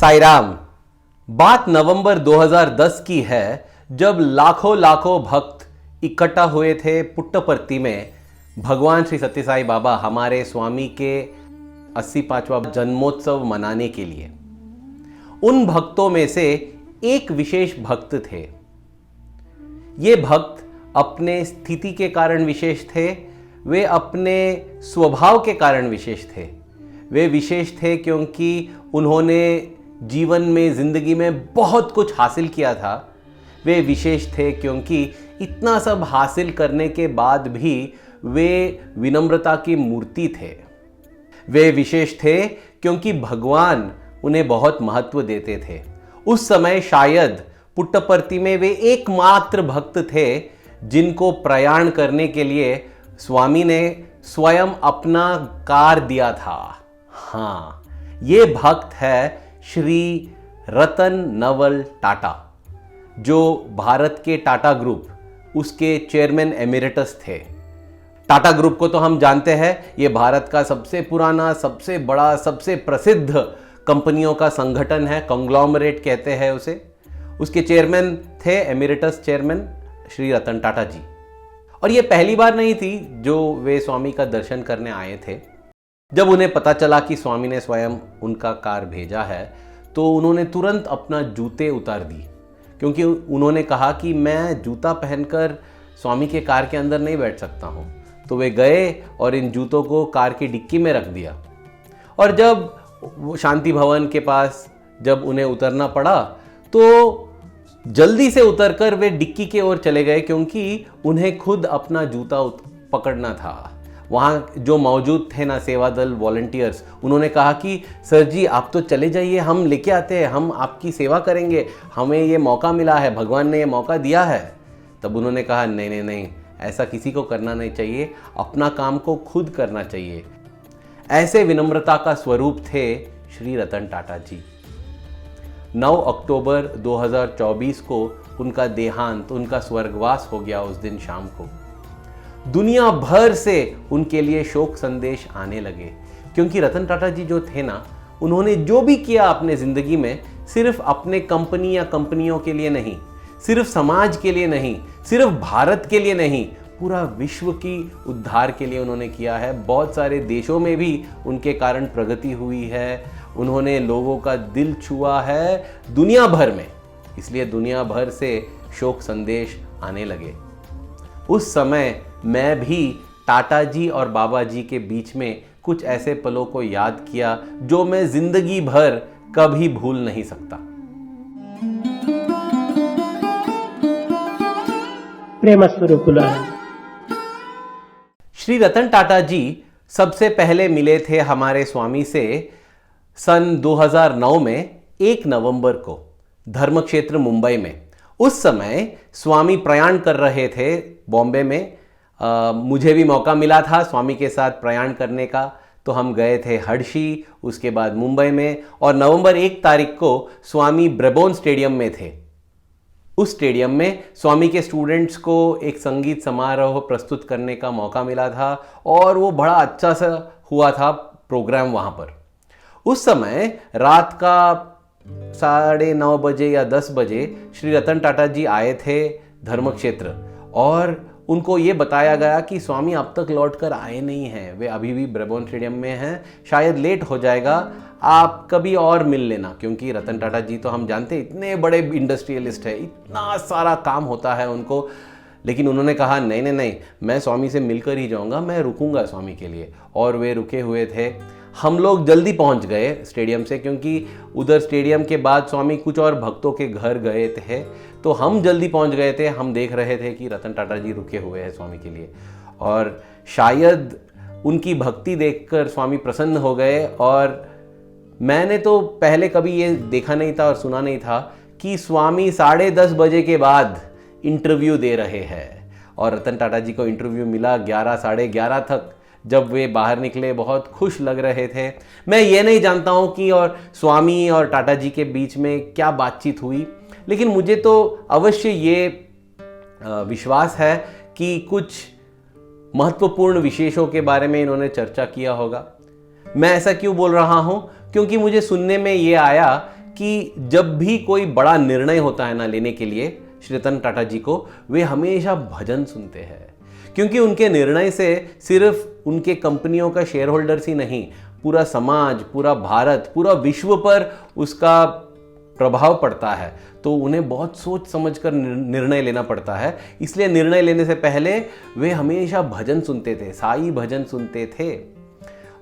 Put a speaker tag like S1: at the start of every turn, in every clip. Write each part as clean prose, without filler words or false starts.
S1: साईराम। बात नवंबर 2010 की है, जब लाखों लाखों भक्त इकट्ठा हुए थे पुट्टपर्ती में भगवान श्री सत्य साई बाबा हमारे स्वामी के 85वां जन्मोत्सव मनाने के लिए। उन भक्तों में से एक विशेष भक्त थे। ये भक्त अपने स्थिति के कारण विशेष थे, वे अपने स्वभाव के कारण विशेष थे। वे विशेष थे क्योंकि उन्होंने जीवन में जिंदगी में बहुत कुछ हासिल किया था। वे विशेष थे क्योंकि इतना सब हासिल करने के बाद भी वे विनम्रता की मूर्ति थे। वे विशेष थे क्योंकि भगवान उन्हें बहुत महत्व देते थे। उस समय शायद पुट्टपर्ती में वे एकमात्र भक्त थे जिनको प्रयाण करने के लिए स्वामी ने स्वयं अपना कार दिया था। हाँ, ये भक्त है श्री रतन नवल टाटा, जो भारत के टाटा ग्रुप उसके चेयरमैन एमिरेटस थे। टाटा ग्रुप को तो हम जानते हैं, ये भारत का सबसे पुराना, सबसे बड़ा, सबसे प्रसिद्ध कंपनियों का संगठन है, कंग्लोमरेट कहते हैं उसे। उसके चेयरमैन थे एमिरेटस चेयरमैन श्री रतन टाटा जी। और ये पहली बार नहीं थी जो वे स्वामी का दर्शन करने आए थे। जब उन्हें पता चला कि स्वामी ने स्वयं उनका कार भेजा है, तो उन्होंने तुरंत अपना जूते उतार दिए, क्योंकि उन्होंने कहा कि मैं जूता पहनकर स्वामी के कार के अंदर नहीं बैठ सकता हूँ। तो वे गए और इन जूतों को कार की डिक्की में रख दिया। और जब वो शांति भवन के पास जब उन्हें उतरना पड़ा, तो जल्दी से उतरकर वे डिक्की के ओर चले गए, क्योंकि उन्हें खुद अपना जूता पकड़ना था। वहाँ जो मौजूद थे ना सेवा दल वॉलंटियर्स, उन्होंने कहा कि सर जी आप तो चले जाइए, हम लेके आते हैं, हम आपकी सेवा करेंगे, हमें ये मौका मिला है, भगवान ने ये मौका दिया है। तब उन्होंने कहा नहीं नहीं नहीं, ऐसा किसी को करना नहीं चाहिए, अपना काम को खुद करना चाहिए। ऐसे विनम्रता का स्वरूप थे श्री रतन टाटा जी। 9 अक्टूबर 2024 को उनका देहांत, उनका स्वर्गवास हो गया। उस दिन शाम को दुनिया भर से उनके लिए शोक संदेश आने लगे, क्योंकि रतन टाटा जी जो थे ना, उन्होंने जो भी किया अपने ज़िंदगी में, सिर्फ अपने कंपनी या कंपनियों के लिए नहीं, सिर्फ समाज के लिए नहीं, सिर्फ भारत के लिए नहीं, पूरा विश्व की उद्धार के लिए उन्होंने किया है। बहुत सारे देशों में भी उनके कारण प्रगति हुई है। उन्होंने लोगों का दिल छुआ है दुनिया भर में, इसलिए दुनिया भर से शोक संदेश आने लगे। उस समय मैं भी टाटा जी और बाबा जी के बीच में कुछ ऐसे पलों को याद किया जो मैं जिंदगी भर कभी भूल नहीं सकता।
S2: प्रेम स्वरूपुला है।
S1: श्री रतन टाटा जी सबसे पहले मिले थे हमारे स्वामी से सन 2009 में 1 नवंबर को धर्म क्षेत्र मुंबई में। उस समय स्वामी प्रयाण कर रहे थे बॉम्बे में। मुझे भी मौका मिला था स्वामी के साथ प्रयाण करने का, तो हम गए थे हर्षी, उसके बाद मुंबई में, और नवंबर 1 तारीख को स्वामी ब्रेबोर्न स्टेडियम में थे। उस स्टेडियम में स्वामी के स्टूडेंट्स को एक संगीत समारोह प्रस्तुत करने का मौका मिला था, और वो बड़ा अच्छा सा हुआ था प्रोग्राम वहाँ पर। उस समय रात का 9:30 बजे या 10 बजे श्री रतन टाटा जी आए थे धर्म क्षेत्र, और उनको ये बताया गया कि स्वामी अब तक लौट कर आए नहीं हैं, वे अभी भी ब्रेबोर्न स्टेडियम में हैं, शायद लेट हो जाएगा, आप कभी और मिल लेना। क्योंकि रतन टाटा जी तो हम जानते हैं इतने बड़े इंडस्ट्रियलिस्ट है, इतना सारा काम होता है उनको। लेकिन उन्होंने कहा नहीं नहीं नहीं, मैं स्वामी से मिलकर ही जाऊंगा, मैं रुकूंगा स्वामी के लिए। और वे रुके हुए थे। हम लोग जल्दी पहुंच गए स्टेडियम से, क्योंकि उधर स्टेडियम के बाद स्वामी कुछ और भक्तों के घर गए थे, तो हम जल्दी पहुंच गए थे। हम देख रहे थे कि रतन टाटा जी रुके हुए हैं स्वामी के लिए, और शायद उनकी भक्ति देखकर स्वामी प्रसन्न हो गए। और मैंने तो पहले कभी ये देखा नहीं था और सुना नहीं था कि स्वामी 10:30 बजे के बाद इंटरव्यू दे रहे हैं, और रतन टाटा जी को इंटरव्यू मिला 11 साढ़े 11 तक। जब वे बाहर निकले बहुत खुश लग रहे थे। मैं ये नहीं जानता हूँ कि और स्वामी और टाटा जी के बीच में क्या बातचीत हुई, लेकिन मुझे तो अवश्य ये विश्वास है कि कुछ महत्वपूर्ण विशेषों के बारे में इन्होंने चर्चा किया होगा। मैं ऐसा क्यों बोल रहा हूँ, क्योंकि मुझे सुनने में ये आया कि जब भी कोई बड़ा निर्णय होता है ना लेने के लिए श्री रतन टाटा जी को, वे हमेशा भजन सुनते हैं, क्योंकि उनके निर्णय से सिर्फ उनके कंपनियों का शेयर होल्डर्स ही नहीं, पूरा समाज, पूरा भारत, पूरा विश्व पर उसका प्रभाव पड़ता है। तो उन्हें बहुत सोच समझकर निर्णय लेना पड़ता है। इसलिए निर्णय लेने से पहले वे हमेशा भजन सुनते थे, साईं भजन सुनते थे।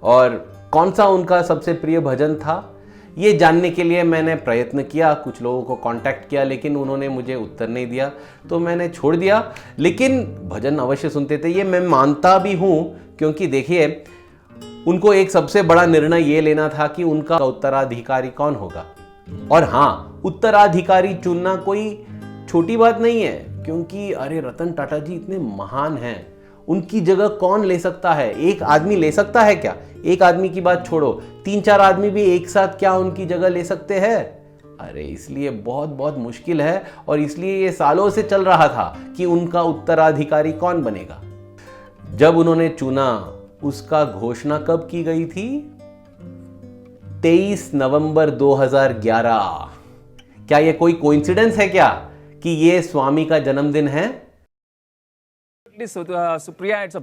S1: और कौन सा उनका सबसे प्रिय भजन था, ये जानने के लिए मैंने प्रयत्न किया, कुछ लोगों को कांटेक्ट किया, लेकिन उन्होंने मुझे उत्तर नहीं दिया, तो मैंने छोड़ दिया। लेकिन भजन अवश्य सुनते थे, ये मैं मानता भी हूँ, क्योंकि देखिए उनको एक सबसे बड़ा निर्णय ये लेना था कि उनका उत्तराधिकारी कौन होगा। और हाँ, उत्तराधिकारी चुनना कोई छोटी बात नहीं है, क्योंकि अरे रतन टाटा जी इतने महान हैं, उनकी जगह कौन ले सकता है? एक आदमी ले सकता है क्या? एक आदमी की बात छोड़ो, 3-4 आदमी भी एक साथ क्या उनकी जगह ले सकते हैं? अरे इसलिए बहुत बहुत मुश्किल है, और इसलिए ये सालों से चल रहा था कि उनका उत्तराधिकारी कौन बनेगा। जब उन्होंने चुना, उसका घोषणा कब की गई थी? 23 नवंबर 2011। क्या ये कोई कोइंसिडेंस है क्या कि ये स्वामी का जन्मदिन है?
S3: Supriya, it's a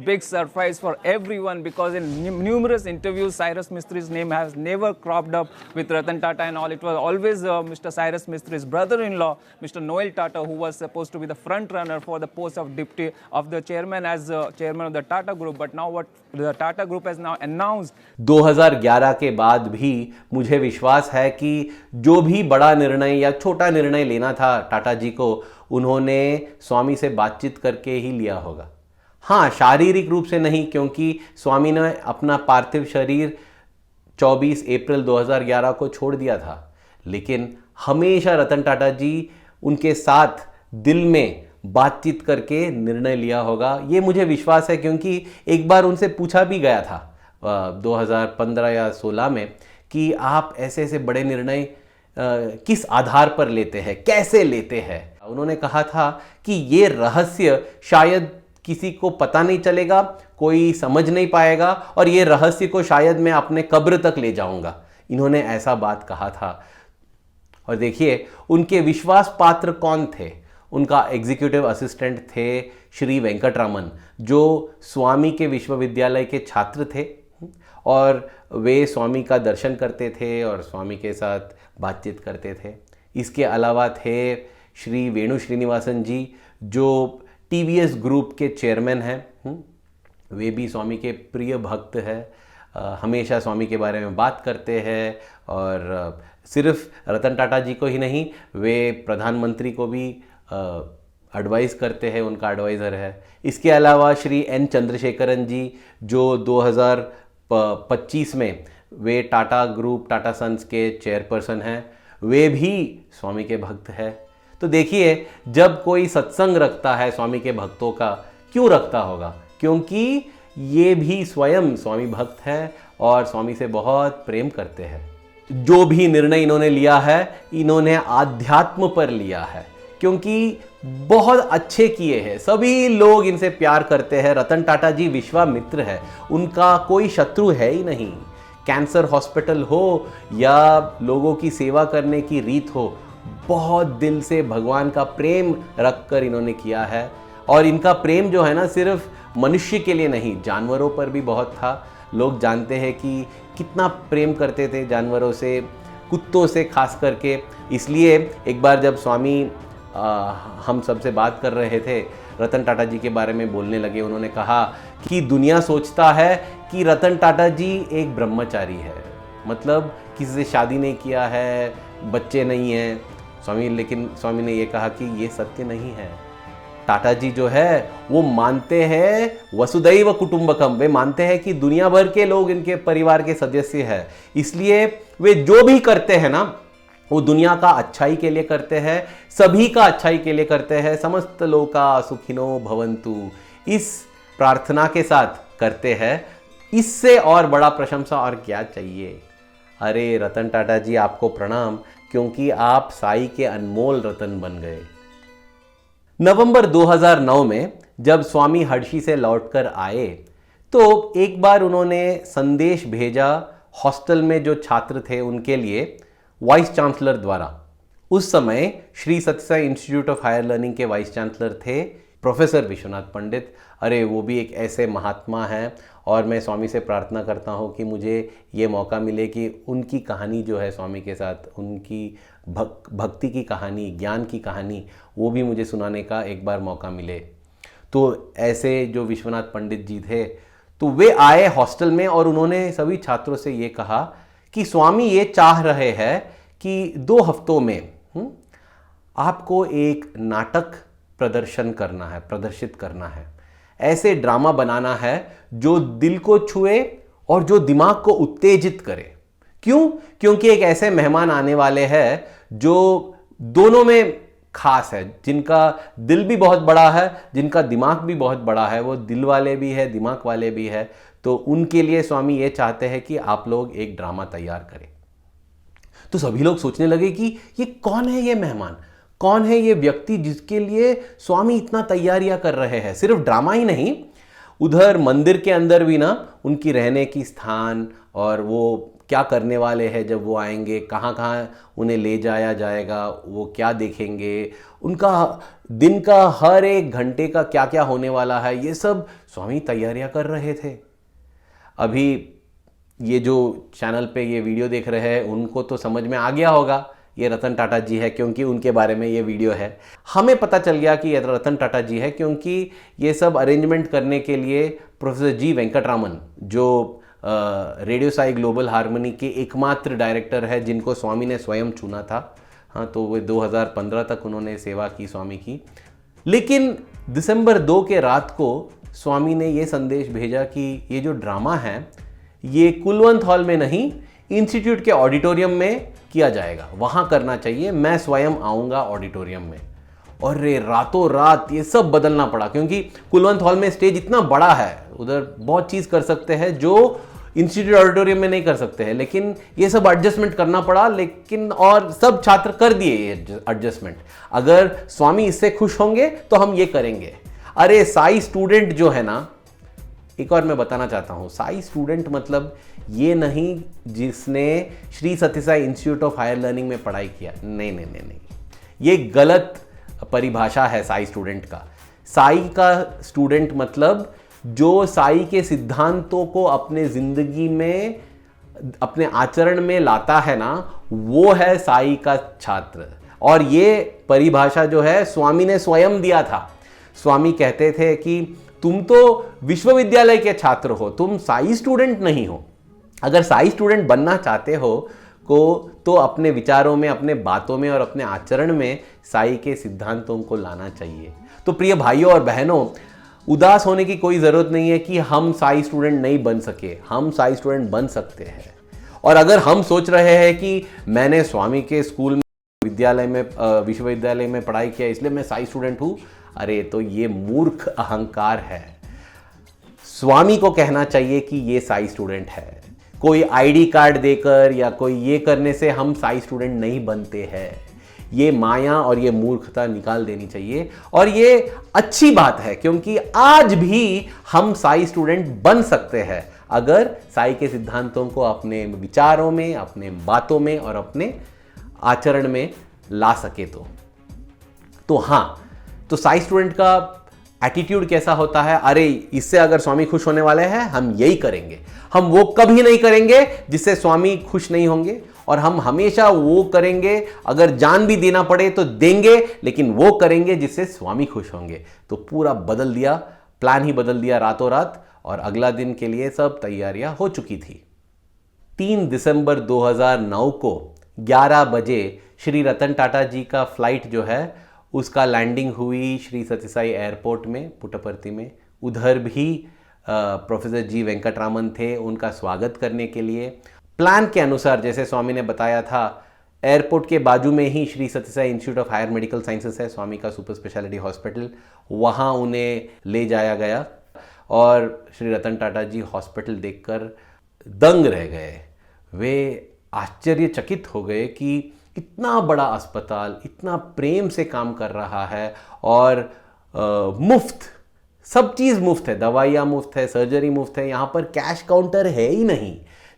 S3: big surprise for everyone, because in numerous interviews Cyrus Mistri's name has never cropped up with Ratan Tata and all. It was always Mr. Cyrus Mistri's brother-in-law, Mr. Noel Tata, who was supposed to be the front runner for the post of deputy of the chairman as chairman of the Tata Group. But now what the Tata Group has now announced,
S1: 2011 के बाद भी मुझे विश्वास है कि जो भी बड़ा निर्णय या छोटा निर्णय लेना था टाटा जी को, उन्होंने स्वामी से बातचीत करके ही लिया होगा। हाँ, शारीरिक रूप से नहीं, क्योंकि स्वामी ने अपना पार्थिव शरीर 24 अप्रैल 2011 को छोड़ दिया था, लेकिन हमेशा रतन टाटा जी उनके साथ दिल में बातचीत करके निर्णय लिया होगा। ये मुझे विश्वास है, क्योंकि एक बार उनसे पूछा भी गया था 2015 या 16 में कि आप ऐसे ऐसे बड़े निर्णय किस आधार पर लेते हैं, कैसे लेते हैं। उन्होंने कहा था कि ये रहस्य शायद किसी को पता नहीं चलेगा, कोई समझ नहीं पाएगा, और ये रहस्य को शायद मैं अपने कब्र तक ले जाऊंगा। इन्होंने ऐसा बात कहा था। और देखिए उनके विश्वास पात्र कौन थे। उनका एग्जीक्यूटिव असिस्टेंट थे श्री वेंकटरामन, जो स्वामी के विश्वविद्यालय के छात्र थे, और वे स्वामी का दर्शन करते थे और स्वामी के साथ बातचीत करते थे। इसके अलावा थे श्री वेणु श्रीनिवासन जी, जो टीवीएस ग्रुप के चेयरमैन हैं। वे भी स्वामी के प्रिय भक्त हैं, हमेशा स्वामी के बारे में बात करते हैं, और सिर्फ रतन टाटा जी को ही नहीं, वे प्रधानमंत्री को भी एडवाइस करते हैं, उनका एडवाइज़र है। इसके अलावा श्री एन चंद्रशेखरन जी, जो 2025 में वे टाटा ग्रुप, टाटा सन्स के चेयरपर्सन हैं, वे भी स्वामी के भक्त हैं। तो देखिए, जब कोई सत्संग रखता है स्वामी के भक्तों का, क्यों रखता होगा? क्योंकि ये भी स्वयं स्वामी भक्त हैं और स्वामी से बहुत प्रेम करते हैं। जो भी निर्णय इन्होंने लिया है, इन्होंने आध्यात्म पर लिया है, क्योंकि बहुत अच्छे किए हैं। सभी लोग इनसे प्यार करते हैं। रतन टाटा जी विश्वामित्र है, उनका कोई शत्रु है ही नहीं। कैंसर हॉस्पिटल हो या लोगों की सेवा करने की रीत हो, बहुत दिल से भगवान का प्रेम रखकर इन्होंने किया है। और इनका प्रेम जो है ना, सिर्फ मनुष्य के लिए नहीं, जानवरों पर भी बहुत था। लोग जानते हैं कि कितना प्रेम करते थे जानवरों से, कुत्तों से खास करके। इसलिए एक बार जब स्वामी हम सबसे बात कर रहे थे, रतन टाटा जी के बारे में बोलने लगे, उन्होंने कहा कि दुनिया सोचता है कि रतन टाटा जी एक ब्रह्मचारी है, मतलब किसी से शादी नहीं किया है, बच्चे नहीं हैं स्वामी। लेकिन स्वामी ने ये कहा कि ये सत्य नहीं है। टाटा जी जो है वो मानते हैं वसुदैव कुटुंबकम, वे मानते हैं कि दुनिया भर के लोग इनके परिवार के सदस्य हैं। इसलिए वे जो भी करते हैं ना, वो दुनिया का अच्छाई के लिए करते हैं, सभी का अच्छाई के लिए करते हैं। समस्त लोका सुखिनो भवन्तु, इस प्रार्थना के साथ करते हैं। इससे और बड़ा प्रशंसा और क्या चाहिए। अरे रतन टाटा जी, आपको प्रणाम, क्योंकि आप साई के अनमोल रतन बन गए। नवंबर 2009 में जब स्वामी हर्षी से लौटकर आए, तो एक बार उन्होंने संदेश भेजा हॉस्टल में जो छात्र थे उनके लिए। वाइस चांसलर द्वारा। उस समय Shri Sathya Sai institute of higher learning के वाइस चांसलर थे प्रोफेसर विश्वनाथ पंडित। अरे वो भी एक ऐसे महात्मा हैं, और मैं स्वामी से प्रार्थना करता हूँ कि मुझे ये मौका मिले कि उनकी कहानी जो है स्वामी के साथ, उनकी भक्ति की कहानी, ज्ञान की कहानी, वो भी मुझे सुनाने का एक बार मौका मिले। तो ऐसे जो विश्वनाथ पंडित जी थे, तो वे आए हॉस्टल में और उन्होंने सभी छात्रों से ये कहा कि स्वामी ये चाह रहे हैं कि 2 हफ्तों में आपको एक नाटक प्रदर्शित करना है, ऐसे ड्रामा बनाना है जो दिल को छुए और जो दिमाग को उत्तेजित करे। क्यों? क्योंकि एक ऐसे मेहमान आने वाले हैं जो दोनों में खास है, जिनका दिल भी बहुत बड़ा है, जिनका दिमाग भी बहुत बड़ा है, वो दिल वाले भी है, दिमाग वाले भी है। तो उनके लिए स्वामी ये चाहते हैं कि आप लोग एक ड्रामा तैयार करें। तो सभी लोग सोचने लगे कि ये कौन है, ये मेहमान कौन है, ये व्यक्ति जिसके लिए स्वामी इतना तैयारियां कर रहे हैं। सिर्फ ड्रामा ही नहीं, उधर मंदिर के अंदर भी ना उनकी रहने की स्थान, और वो क्या करने वाले हैं जब वो आएंगे, कहाँ कहाँ उन्हें ले जाया जाएगा, वो क्या देखेंगे, उनका दिन का हर एक घंटे का क्या क्या होने वाला है, ये सब स्वामी तैयारियां कर रहे थे। अभी ये जो चैनल पे ये वीडियो देख रहे हैं उनको तो समझ में आ गया होगा ये रतन टाटा जी है, क्योंकि उनके बारे में ये वीडियो है। हमें पता चल गया कि ये रतन टाटा जी है क्योंकि ये सब अरेंजमेंट करने के लिए प्रोफेसर जी वेंकटरामन, जो रेडियो साई ग्लोबल हार्मनी के एकमात्र डायरेक्टर है, जिनको स्वामी ने स्वयं चुना था। हाँ, तो वो 2015 तक उन्होंने सेवा की स्वामी की। लेकिन दिसंबर 2 के रात को स्वामी ने ये संदेश भेजा कि ये जो ड्रामा है ये कुलवंत हॉल में नहीं, इंस्टीट्यूट के ऑडिटोरियम में किया जाएगा, वहाँ करना चाहिए, मैं स्वयं आऊँगा ऑडिटोरियम में। और रे रातों रात ये सब बदलना पड़ा, क्योंकि कुलवंत हॉल में स्टेज इतना बड़ा है, उधर बहुत चीज़ कर सकते हैं जो इंस्टीट्यूट ऑडिटोरियम में नहीं कर सकते हैं, लेकिन ये सब एडजस्टमेंट करना पड़ा। लेकिन और सब छात्र कर दिए ये एडजस्टमेंट, अगर स्वामी इससे खुश होंगे तो हम ये करेंगे। अरे साई स्टूडेंट जो है ना, एक और मैं बताना चाहता हूँ, साई स्टूडेंट मतलब ये नहीं जिसने Shri Sathya Sai institute of higher learning में पढ़ाई किया, नहीं नहीं नहीं नहीं, ये गलत परिभाषा है साई स्टूडेंट का। साई का स्टूडेंट मतलब जो साई के सिद्धांतों को अपने जिंदगी में, अपने आचरण में लाता है ना, वो है साई का छात्र। और ये परिभाषा जो है स्वामी ने स्वयं दिया था। स्वामी कहते थे कि तुम तो विश्वविद्यालय के छात्र हो, तुम साई स्टूडेंट नहीं हो। अगर साई स्टूडेंट बनना चाहते हो तो अपने विचारों में, अपने बातों में और अपने आचरण में साई के सिद्धांतों को लाना चाहिए। तो प्रिय भाइयों और बहनों, उदास होने की कोई ज़रूरत नहीं है कि हम साई स्टूडेंट नहीं बन सके, हम साई स्टूडेंट बन सकते हैं। और अगर हम सोच रहे हैं कि मैंने स्वामी के स्कूल में, विद्यालय में, विश्वविद्यालय में पढ़ाई किया इसलिए मैं साई स्टूडेंट हूँ, अरे तो ये मूर्ख अहंकार है। स्वामी को कहना चाहिए कि ये साई स्टूडेंट है। कोई आईडी कार्ड देकर या कोई ये करने से हम साई स्टूडेंट नहीं बनते हैं। ये माया और ये मूर्खता निकाल देनी चाहिए। और ये अच्छी बात है क्योंकि आज भी हम साई स्टूडेंट बन सकते हैं अगर साई के सिद्धांतों को अपने विचारों में, अपने बातों में और अपने आचरण में ला सके तो हाँ, तो साई स्टूडेंट का एटीट्यूड कैसा होता है? अरे इससे अगर स्वामी खुश होने वाले हैं हम यही करेंगे, हम वो कभी नहीं करेंगे जिससे स्वामी खुश नहीं होंगे, और हम हमेशा वो करेंगे, अगर जान भी देना पड़े तो देंगे, लेकिन वो करेंगे जिससे स्वामी खुश होंगे। तो पूरा बदल दिया, प्लान ही बदल दिया रातों रात, और अगला दिन के लिए सब तैयारियां हो चुकी थी। 3 दिसंबर 2009 को 11 बजे श्री रतन टाटा जी का फ्लाइट जो है उसका लैंडिंग हुई श्री सत्यसाई एयरपोर्ट में, पुट्टपर्ती में। उधर भी प्रोफेसर जी वेंकटरामन थे उनका स्वागत करने के लिए। प्लान के अनुसार जैसे स्वामी ने बताया था, एयरपोर्ट के बाजू में ही Shri Sathya Sai institute of higher medical sciences है, स्वामी का सुपर स्पेशलिटी हॉस्पिटल, वहाँ उन्हें ले जाया गया। और श्री रतन टाटा जी हॉस्पिटल देखकर दंग रह गए। वे आश्चर्यचकित हो गए कि इतना बड़ा अस्पताल इतना प्रेम से काम कर रहा है, और मुफ्त, सब चीज़ मुफ्त है, दवाइयाँ मुफ्त है, सर्जरी मुफ्त है, यहाँ पर कैश काउंटर है ही नहीं।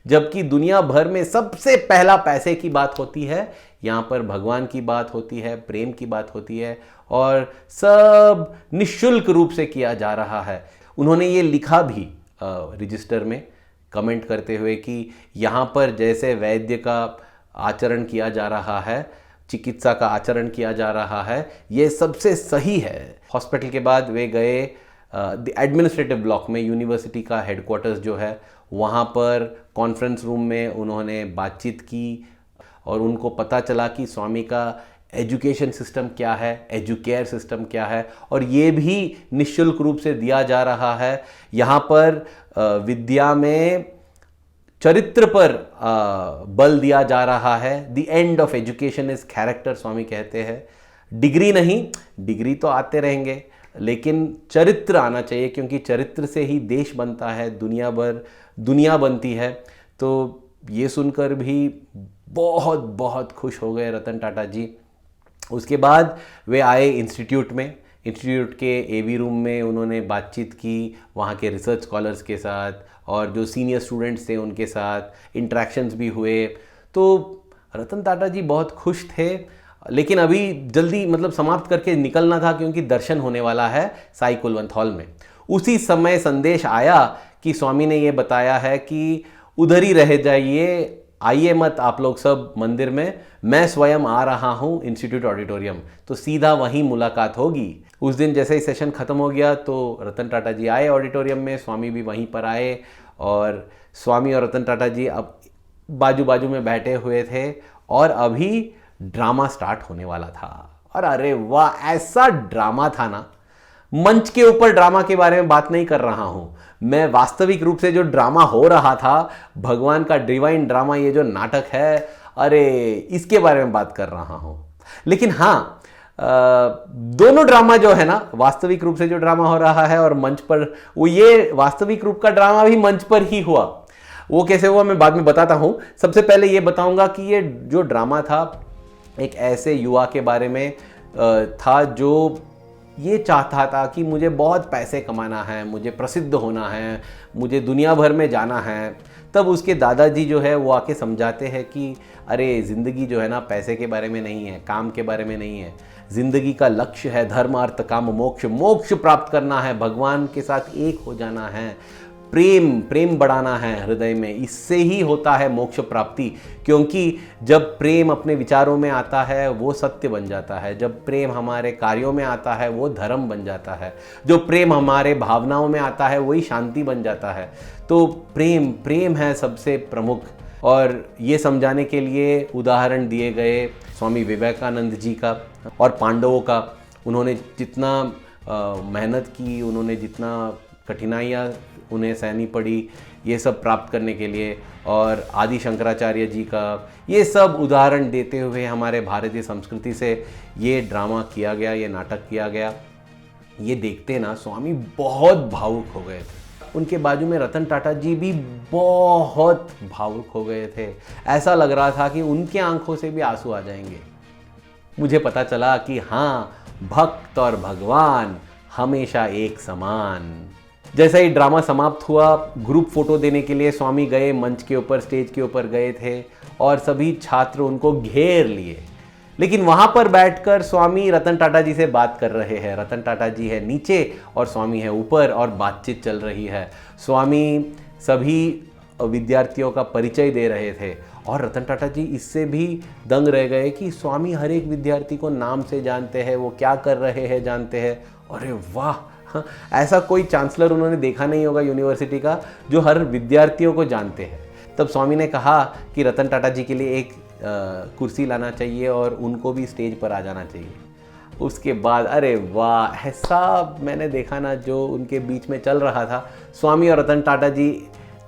S1: जबकि दुनिया भर में सबसे पहला पैसे की बात होती है, यहाँ पर भगवान की बात होती है, प्रेम की बात होती है, और सब निःशुल्क रूप से किया जा रहा है। उन्होंने ये लिखा भी रजिस्टर में कमेंट करते हुए कि यहाँ पर जैसे वैद्य का आचरण किया जा रहा है, चिकित्सा का आचरण किया जा रहा है, ये सबसे सही है। हॉस्पिटल के बाद वे गए एडमिनिस्ट्रेटिव ब्लॉक में, यूनिवर्सिटी का हेडक्वार्टर्स जो है वहाँ पर कॉन्फ्रेंस रूम में उन्होंने बातचीत की और उनको पता चला कि स्वामी का एजुकेशन सिस्टम क्या है, एजुकेयर सिस्टम क्या है, और ये भी निःशुल्क रूप से दिया जा रहा है। यहाँ पर विद्या में चरित्र पर बल दिया जा रहा है। The end of education is character, Swami कहते हैं। डिग्री नहीं, डिग्री तो आते रहेंगे, लेकिन चरित्र आना चाहिए, क्योंकि चरित्र से ही देश बनता है, दुनिया बनती है। तो ये सुनकर भी बहुत बहुत खुश हो गए रतन टाटा जी। उसके बाद वे आए इंस्टीट्यूट में। इंस्टीट्यूट के एवी रूम में उन्होंने बातचीत की वहाँ के रिसर्च स्कॉलर्स के साथ, और जो सीनियर स्टूडेंट्स थे उनके साथ इंटरेक्शंस भी हुए। तो रतन टाटा जी बहुत खुश थे, लेकिन अभी जल्दी समाप्त करके निकलना था, क्योंकि दर्शन होने वाला है साई कुलवंत हॉल में। उसी समय संदेश आया कि स्वामी ने ये बताया है कि उधर ही रह जाइए, आइए मत आप लोग सब मंदिर में, मैं स्वयं आ रहा हूँ इंस्टीट्यूट ऑडिटोरियम। तो सीधा वहीं मुलाकात होगी। उस दिन जैसे ही सेशन ख़त्म हो गया तो रतन टाटा जी आए ऑडिटोरियम में, स्वामी भी वहीं पर आए, और स्वामी और रतन टाटा जी अब बाजू बाजू में बैठे हुए थे, और अभी ड्रामा स्टार्ट होने वाला था। और अरे वाह, ऐसा ड्रामा था ना। मंच के ऊपर ड्रामा के बारे में बात नहीं कर रहा हूं मैं, वास्तविक रूप से जो ड्रामा हो रहा था, भगवान का डिवाइन ड्रामा, ये जो नाटक है, अरे इसके बारे में बात कर रहा हूं। लेकिन हाँ, दोनों ड्रामा जो है ना, वास्तविक रूप से जो ड्रामा हो रहा है और मंच पर, वो ये वास्तविक रूप का ड्रामा भी मंच पर ही हुआ। वो कैसे हुआ मैं बाद में बताता हूं। सबसे पहले ये बताऊंगा कि ये जो ड्रामा था एक ऐसे युवा के बारे में था जो ये चाहता था कि मुझे बहुत पैसे कमाना है, मुझे प्रसिद्ध होना है, मुझे दुनिया भर में जाना है। तब उसके दादाजी जो है वो आके समझाते हैं कि अरे ज़िंदगी जो है ना पैसे के बारे में नहीं है, काम के बारे में नहीं है। ज़िंदगी का लक्ष्य है धर्म अर्थ काम मोक्ष, मोक्ष प्राप्त करना है, भगवान के साथ एक हो जाना है, प्रेम बढ़ाना है हृदय में, इससे ही होता है मोक्ष प्राप्ति। क्योंकि जब प्रेम अपने विचारों में आता है वो सत्य बन जाता है, जब प्रेम हमारे कार्यों में आता है वो धर्म बन जाता है, जो प्रेम हमारे भावनाओं में आता है वही शांति बन जाता है। तो प्रेम है सबसे प्रमुख। और ये समझाने के लिए उदाहरण दिए गए स्वामी विवेकानंद जी का और पांडवों का। उन्होंने जितना मेहनत की, उन्होंने जितना कठिनाइयाँ उन्हें सहनी पड़ी ये सब प्राप्त करने के लिए, और आदि शंकराचार्य जी का, ये सब उदाहरण देते हुए हमारे भारतीय संस्कृति से ये ड्रामा किया गया, ये नाटक किया गया। ये देखते ना स्वामी बहुत भावुक हो गए थे। उनके बाजू में रतन टाटा जी भी बहुत भावुक हो गए थे। ऐसा लग रहा था कि उनके आंखों से भी आंसू आ जाएंगे। मुझे पता चला कि हाँ, भक्त और भगवान हमेशा एक समान। जैसा ही ड्रामा समाप्त हुआ, ग्रुप फोटो देने के लिए स्वामी गए, मंच के ऊपर, स्टेज के ऊपर गए थे, और सभी छात्र उनको घेर लिए। लेकिन वहाँ पर बैठकर स्वामी रतन टाटा जी से बात कर रहे हैं। रतन टाटा जी है नीचे और स्वामी है ऊपर, और बातचीत चल रही है। स्वामी सभी विद्यार्थियों का परिचय दे रहे थे, और रतन टाटा जी इससे भी दंग रह गए कि स्वामी हर एक विद्यार्थी को नाम से जानते हैं, वो क्या कर रहे हैं जानते हैं। अरे वाह, ऐसा कोई चांसलर उन्होंने देखा नहीं होगा यूनिवर्सिटी का जो हर विद्यार्थियों को जानते हैं। तब स्वामी ने कहा कि रतन टाटा जी के लिए एक कुर्सी लाना चाहिए और उनको भी स्टेज पर आ जाना चाहिए। उसके बाद अरे वाह, ऐसा मैंने देखा ना जो उनके बीच में चल रहा था। स्वामी और रतन टाटा जी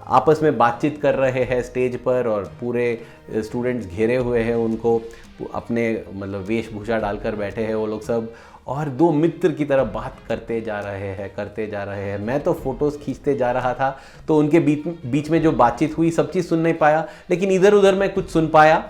S1: आपस में बातचीत कर रहे हैं स्टेज पर, और पूरे स्टूडेंट्स घेरे हुए हैं उनको, अपने वेशभूषा डालकर बैठे हैं वो लोग सब, और दो मित्र की तरह बात करते जा रहे हैं। मैं तो फोटोज़ खींचते जा रहा था, तो उनके बीच में जो बातचीत हुई सब चीज़ सुन नहीं पाया, लेकिन इधर उधर मैं कुछ सुन पाया।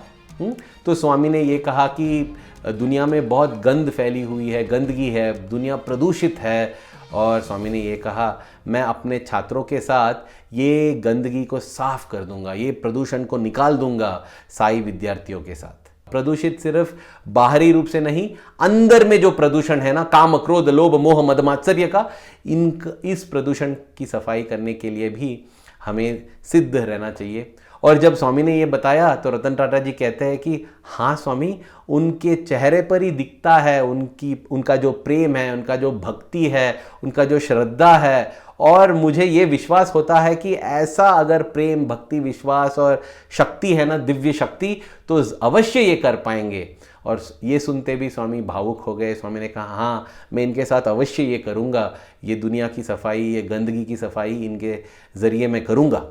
S1: तो स्वामी ने ये कहा कि दुनिया में बहुत गंद फैली हुई है, गंदगी है, दुनिया प्रदूषित है, और स्वामी ने ये कहा, मैं अपने छात्रों के साथ ये गंदगी को साफ कर दूंगा, ये प्रदूषण को निकाल दूंगा साई विद्यार्थियों के साथ। प्रदूषित सिर्फ बाहरी रूप से नहीं, अंदर में जो प्रदूषण है ना, काम क्रोध लोभ मोह मद मात्सर्य का, इस प्रदूषण की सफाई करने के लिए भी हमें सिद्ध रहना चाहिए। और जब स्वामी ने ये बताया तो रतन टाटा जी कहते हैं कि हाँ स्वामी, उनके चेहरे पर ही दिखता है उनका जो प्रेम है, उनका जो भक्ति है, उनका जो श्रद्धा है। और मुझे ये विश्वास होता है कि ऐसा अगर प्रेम भक्ति विश्वास और शक्ति है ना, दिव्य शक्ति, तो अवश्य ये कर पाएंगे। और ये सुनते भी स्वामी भावुक हो गए। स्वामी ने कहा हाँ, मैं इनके साथ अवश्य ये करूँगा, ये दुनिया की सफाई, ये गंदगी की सफाई इनके ज़रिए मैं करूँगा।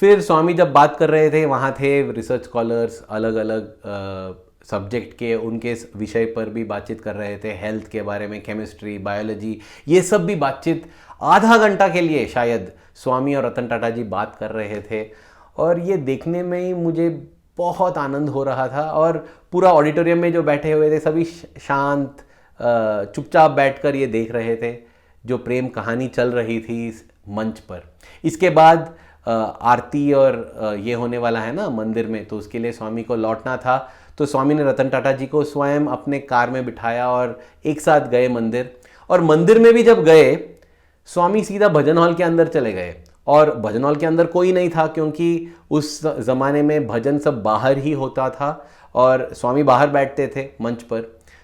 S1: फिर स्वामी जब बात कर रहे थे, वहाँ थे रिसर्च स्कॉलर्स, अलग अलग सब्जेक्ट के, उनके विषय पर भी बातचीत कर रहे थे, हेल्थ के बारे में, केमिस्ट्री बायोलॉजी, ये सब भी बातचीत आधा घंटा के लिए शायद स्वामी और रतन टाटा जी बात कर रहे थे। और ये देखने में ही मुझे बहुत आनंद हो रहा था। और पूरा ऑडिटोरियम में जो बैठे हुए थे सभी शांत चुपचाप बैठकर ये देख रहे थे जो प्रेम कहानी चल रही थी इस मंच पर। इसके बाद आरती और ये होने वाला है ना मंदिर में, तो उसके लिए स्वामी को लौटना था। तो स्वामी ने रतन टाटा जी को स्वयं अपने कार में बिठाया और एक साथ गए मंदिर। और मंदिर में भी जब गए, स्वामी सीधा भजन हॉल के अंदर चले गए। और भजन हॉल के अंदर कोई नहीं था, क्योंकि उस ज़माने में भजन सब बाहर ही होता था और स्वामी बाहर बैठते थे मंच पर।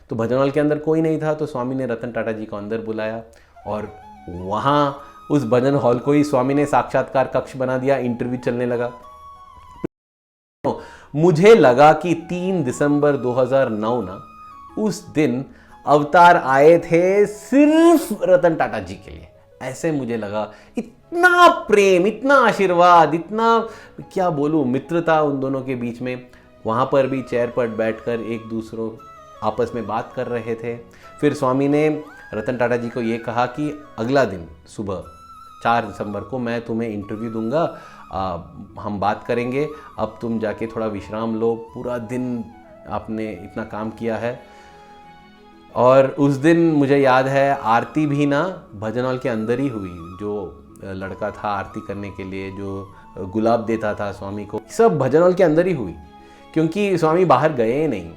S1: तो भजन हॉल के अंदर कोई नहीं था, तो स्वामी ने रतन टाटा जी को अंदर बुलाया और वहाँ उस भजन हॉल को ही स्वामी ने साक्षात्कार कक्ष बना दिया। इंटरव्यू चलने लगा। मुझे लगा कि 3 दिसंबर 2009 ना, उस दिन अवतार आए थे सिर्फ रतन टाटा जी के लिए। ऐसे मुझे लगा। इतना प्रेम, इतना आशीर्वाद, इतना क्या बोलूं, मित्रता उन दोनों के बीच में। वहाँ पर भी चेयर पर बैठकर एक दूसरों आपस में बात कर रहे थे। फिर स्वामी ने रतन टाटा जी को ये कहा कि अगला दिन सुबह 4 दिसंबर को मैं तुम्हें इंटरव्यू दूंगा, हम बात करेंगे, अब तुम जाके थोड़ा विश्राम लो, पूरा दिन आपने इतना काम किया है। और उस दिन मुझे याद है आरती भी ना भजन हॉल के अंदर ही हुई। जो लड़का था आरती करने के लिए, जो गुलाब देता था स्वामी को, सब भजन हॉल के अंदर ही हुई, क्योंकि स्वामी बाहर गए नहीं।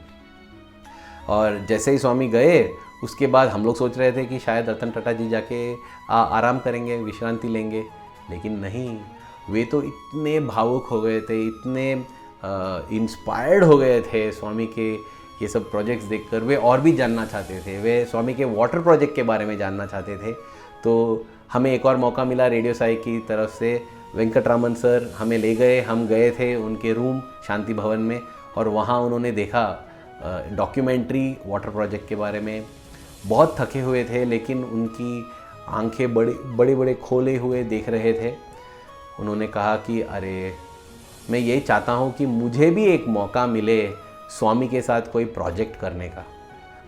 S1: और जैसे ही स्वामी गए, उसके बाद हम लोग सोच रहे थे कि शायद रतन टाटा जी जाके आराम करेंगे, विश्रांति लेंगे, लेकिन नहीं, वे तो इतने भावुक हो गए थे, इतने इंस्पायर्ड हो गए थे स्वामी के ये सब प्रोजेक्ट्स देखकर। वे और भी जानना चाहते थे, वे स्वामी के वाटर प्रोजेक्ट के बारे में जानना चाहते थे। तो हमें एक और मौका मिला, रेडियो साई की तरफ से वेंकटरामन सर हमें ले गए। हम गए थे उनके रूम शांति भवन में, और वहाँ उन्होंने देखा डॉक्यूमेंट्री वाटर प्रोजेक्ट के बारे में। बहुत थके हुए थे, लेकिन उनकी आंखें बड़े बड़े खोले हुए देख रहे थे। उन्होंने कहा कि अरे, मैं यही चाहता हूँ कि मुझे भी एक मौका मिले स्वामी के साथ कोई प्रोजेक्ट करने का।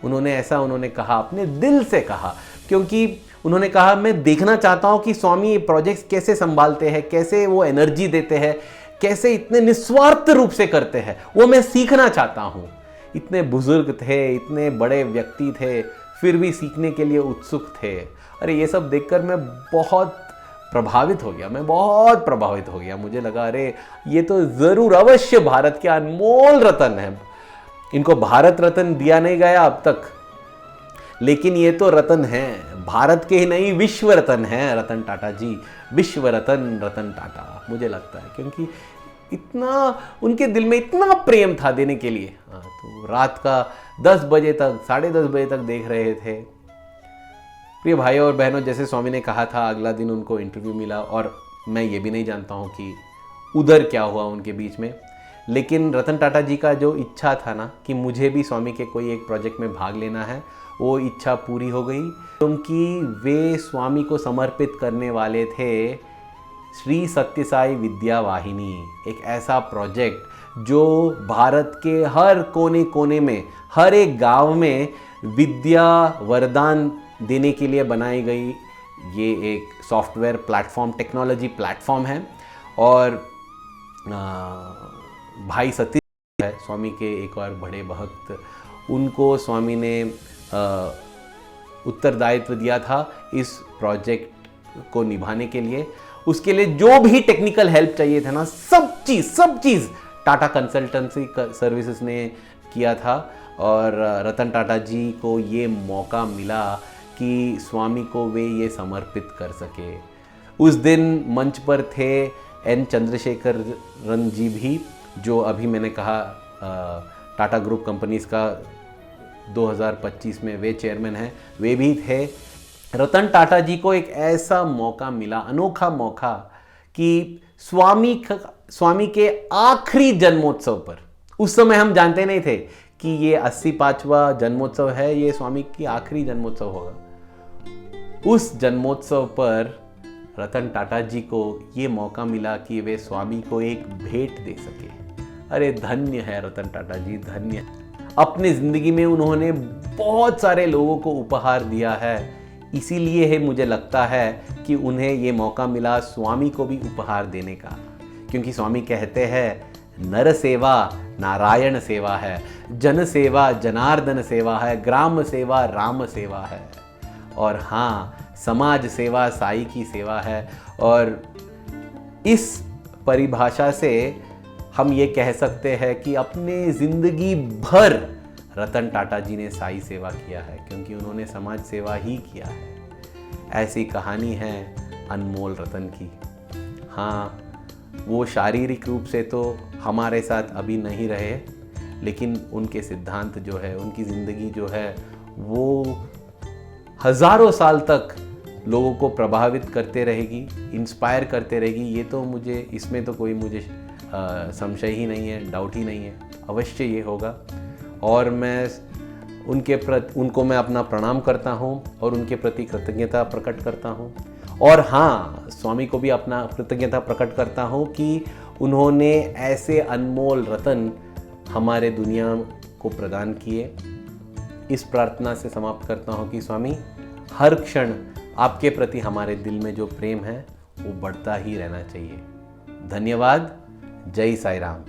S1: उन्होंने कहा, अपने दिल से कहा, क्योंकि उन्होंने कहा मैं देखना चाहता हूँ कि स्वामी ये प्रोजेक्ट्स कैसे संभालते हैं, कैसे वो एनर्जी देते हैं, कैसे इतने निस्वार्थ रूप से करते हैं, वो मैं सीखना चाहता हूँ। इतने बुजुर्ग थे, इतने बड़े व्यक्ति थे, फिर भी सीखने के लिए उत्सुक थे। अरे ये सब देखकर मैं बहुत प्रभावित हो गया। मुझे लगा अरे ये तो ज़रूर अवश्य भारत के अनमोल रत्न है। इनको भारत रत्न दिया नहीं गया अब तक, लेकिन ये तो रत्न हैं, भारत के ही नहीं विश्व रत्न हैं रतन टाटा जी। विश्व रत्न रतन टाटा मुझे लगता है, क्योंकि इतना उनके दिल में इतना प्रेम था देने के लिए। हाँ, तो रात का 10 बजे तक, 10:30 बजे तक देख रहे थे। प्रिय भाइयों और बहनों, जैसे स्वामी ने कहा था, अगला दिन उनको इंटरव्यू मिला, और मैं ये भी नहीं जानता हूँ कि उधर क्या हुआ उनके बीच में, लेकिन रतन टाटा जी का जो इच्छा था ना कि मुझे भी स्वामी के कोई एक प्रोजेक्ट में भाग लेना है, वो इच्छा पूरी हो गई, क्योंकि वे स्वामी को समर्पित करने वाले थे श्री सत्य साई विद्या वाहिनी। एक ऐसा प्रोजेक्ट जो भारत के हर कोने कोने में, हर एक गांव में विद्या वरदान देने के लिए बनाई गई ये एक सॉफ्टवेयर प्लेटफॉर्म, टेक्नोलॉजी प्लेटफॉर्म है। और भाई सतीश है स्वामी के एक और बड़े भक्त, उनको स्वामी ने उत्तरदायित्व दिया था इस प्रोजेक्ट को निभाने के लिए। उसके लिए जो भी टेक्निकल हेल्प चाहिए था ना, सब चीज़ टाटा कंसल्टेंसी सर्विसेज ने किया था। और रतन टाटा जी को ये मौका मिला कि स्वामी को वे ये समर्पित कर सके। उस दिन मंच पर थे एन चंद्रशेखरन जी भी, जो अभी मैंने कहा टाटा ग्रुप कंपनीज का 2025 में वे चेयरमैन हैं, वे भी थे। रतन टाटा जी को एक ऐसा मौका मिला, अनोखा मौका, कि स्वामी के आखिरी जन्मोत्सव पर, उस समय हम जानते नहीं थे कि ये 85वां जन्मोत्सव है, ये स्वामी की आखिरी जन्मोत्सव होगा। उस जन्मोत्सव पर रतन टाटा जी को ये मौका मिला कि वे स्वामी को एक भेंट दे सके। अरे धन्य है रतन टाटा जी, धन्य। अपनी जिंदगी में उन्होंने बहुत सारे लोगों को उपहार दिया है, इसीलिए है मुझे लगता है कि उन्हें ये मौका मिला स्वामी को भी उपहार देने का। क्योंकि स्वामी कहते हैं नर सेवा नारायण सेवा है, जन सेवा जनार्दन सेवा है, ग्राम सेवा राम सेवा है, और हाँ समाज सेवा साई की सेवा है। और इस परिभाषा से हम ये कह सकते हैं कि अपने ज़िंदगी भर रतन टाटा जी ने साई सेवा किया है, क्योंकि उन्होंने समाज सेवा ही किया है। ऐसी कहानी है अनमोल रतन की। हाँ, वो शारीरिक रूप से तो हमारे साथ अभी नहीं रहे, लेकिन उनके सिद्धांत जो है, उनकी ज़िंदगी जो है, वो हज़ारों साल तक लोगों को प्रभावित करते रहेगी, इंस्पायर करते रहेगी। ये तो मुझे, इसमें तो कोई मुझे संशय ही नहीं है, डाउट ही नहीं है, अवश्य ये होगा। और मैं उनको मैं अपना प्रणाम करता हूँ और उनके प्रति कृतज्ञता प्रकट करता हूँ। और हाँ, स्वामी को भी अपना कृतज्ञता प्रकट करता हूँ कि उन्होंने ऐसे अनमोल रतन हमारे दुनिया को प्रदान किए। इस प्रार्थना से समाप्त करता हूँ कि स्वामी, हर क्षण आपके प्रति हमारे दिल में जो प्रेम है वो बढ़ता ही रहना चाहिए। धन्यवाद। जय साई राम।